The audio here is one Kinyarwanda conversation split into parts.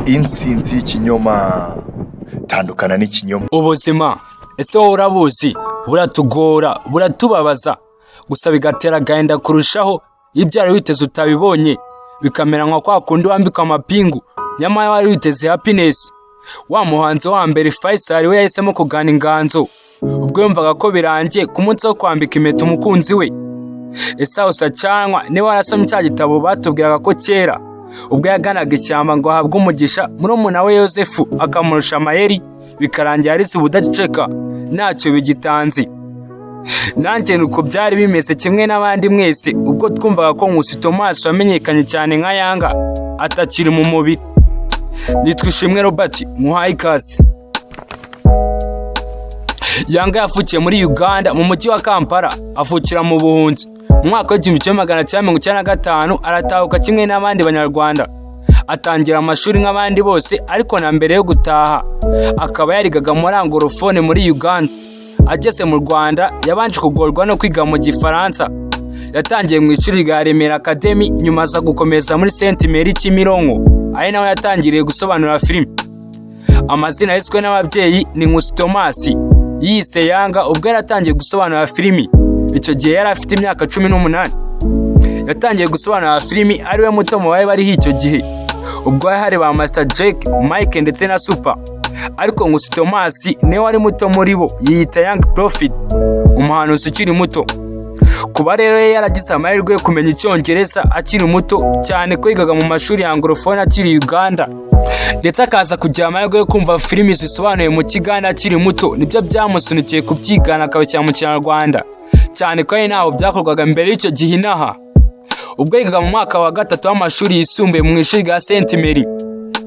Intsinzi y'ikinyoma tandukana n'ikinyoma. Ubuzima ese wowe urabuzi, buratugora, buratubabaza, gusa bigatera agahinda kurushaho ibyari witeze utabibonye, bikamera nka kwa kundi wambika amapingu nyamara wari witeze happiness. Wa muhanzi wa mbere Faisal we yahisemo kugana inganzo ubwo yumvaga ko birangiye ku munsi wo kwambika impeta umukunzi we. Ese usa cyangwa niba warasomye cya gitabo batubwiraga ko kera ubwo yaganaga ishyamba ngo ahabwe umugisha murumuna we Yosefu akamurusha amayeri, bikarangira arize ubudaceceka ntacyo bigitanze. Nanjye nuko byari bimeze kimwe n'abandi mwese ubwo twumvaga ko Nkusi Thomas wamenyekanye cyane nka Yanga atakiri mu mubiri. Nitwa Ishimwe Robert, muhaye ikaze. Yanga yavukiye muri Uganda mu mujyi wa Kampala, avukira mu buhunzi. Mu mwaka w'1995 aratahuka kimwe n'abandi banyarwanda, atangira amashuri nk'abandi bose, ariko na mbere yo gutaha akaba yarigaga muri anglophone muri Uganda. Ageze mu Rwanda yabanje kugorwa no kwiga mu Gifaransa. Yatangiye mu ishuri rya Remera Academy, nyuma aza gukomeza muri Saint Mary Kimironko, ari naho yatangiriye gusobanura filime. Amazina yiswe n'ababyeyi ni Nkusi Thomas, yise Yanga ubwo yaratangiye gusobanura filime. Icyo gihe yari afite imyaka 18. Yatangiye gusobanura filime ari we muto mu baye bari icyo gihe, ubwo hari ba Master Jake, Mike ndetse na Super. Ariko Nkusi Thomas niwe wari muto muri bo, yiyita Young Prophet, umuhanuzi ukiri muto. Kuba rero yaragize amahirwe yo kumenya Icyongereza akiri muto cyane ko yigaga mu mashuri ya anglophone akiri Uganda, ndetse akaza kugira amahirwe yo kumva filime zisobanuye mu Kiganda akiri muto, nibyo byamusunikiye kubyigana akabashyira mu Kinyarwanda, cyane ko naho byakorwaga mbere y'icyo gihe inaha. Ubwo yigaga mu mwaka wa 3 w'amashuri yisumbuye mu ishuri rya Saint Mary,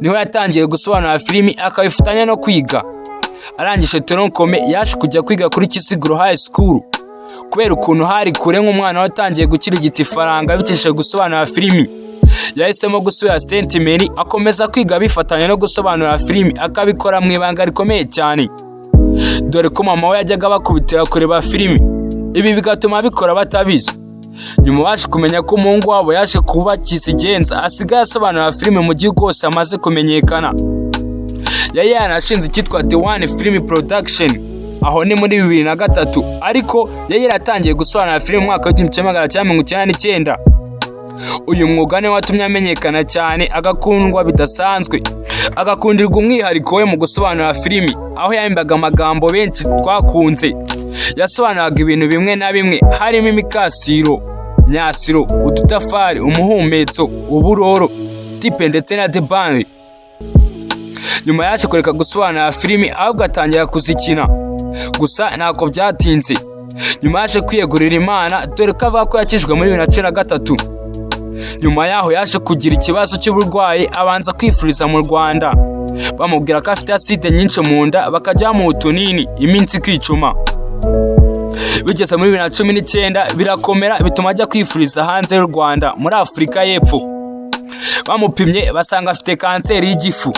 niho yatangiye gusobanura filime akabifatanya no kwiga. Arangije toronkome yaje kujya kwiga kuri Kisiguro High School, kubera ukuntu hari kure nk'umwana watangiye gukirigita ifaranga bikeshe gusobanura filime. Yahisemo gusubira Saint Mary akomeza kwiga bifatanya no gusobanura filime, akabikora mu ibanga rikomeye cyane, dore ko mama we yajyaga bakubitira kureba filime. Ibi bigatuma bikora batabizi. Nyuma baje kumenya ko umuhungu wabo yaje kuba Kisigenza asigaye asobanura filime mu gihugu hose amaze kumenyekana. Yari yanashinze icyitwa The One Film Production, aho ni muri 2003, ariko yari yaratangiye gusobanura filime mu mwaka w'1999. Uyu mwuga ni watumye amenyekana cyane, agakundwa bidasanzwe, agakundirwa umwihariko we mu gusobanura filime, aho yahimbaga amagambo benshi twakunze. Yasobanuraga ibintu bimwe na bimwe harimo imikasiro, myasiro, ututafari, umuhumetso, uburoro, tipe ndetse na debande. Nyuma yaje kureka gusobanura filime ahubwo atangira kuzikina, gusa ntako byatinze. Nyuma yaje kwiyegurira Imana, dore ko avuga ko yakijwe muri 2013. Nyuma yaho yaje kugira ikibazo cy'uburwayi, abanza kwifuriza mu Rwanda, bamubwira ko afite acide nyinshi mu nda, bakajya bamuha utunini iminsi ikicuma. Bigeze muri 2019 birakomera, bituma ajya kwifuriza hanze y'u Rwanda muri Afurika y'Epfo. Bamupimye basanga afite kanseri y'igifu.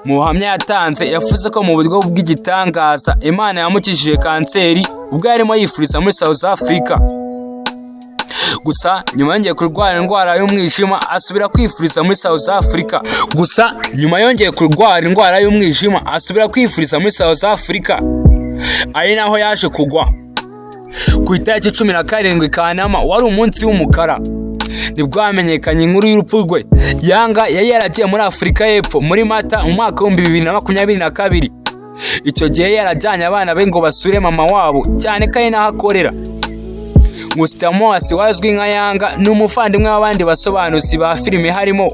Mu buhamya yatanze yavuze ko mu buryo bw'igitangaza Imana yamukijije kanseri ubwo yarimo yifuriza muri South Africa. Gusa nyuma yongeye kurwara indwara y'umwijima asubira kwifuriza muri South Africa. Ari naho yaje kugwa. Ku itariki 17 Kanama wari umunsi w'umukara, nibwo hamenyekanye inkuru y'urupfu rwe. Yanga yari yaragiye muri Afurika y'Epfo muri Mata mu mwaka wa 2022. Icyo gihe yarajyanye abana be ngo basure mama wabo, cyane ko ari naho akorera. Nkusi Thomas wazwi nka Yanga ni umuvandimwe w'abandi basobanuzi ba filime harimo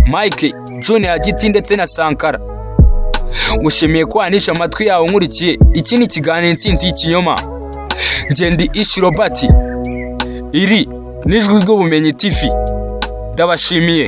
Mike, Junior Giti ndetse na Sankara. Ngushimiye kwanisha amatwi yawe nkurikiye. Iki ni ikiganiro Intsinzi y'ikinyoma. Njye ndi Ishimwe Robert, iri n'ijwi ry'ubumenyi TV. Ndabashimiye.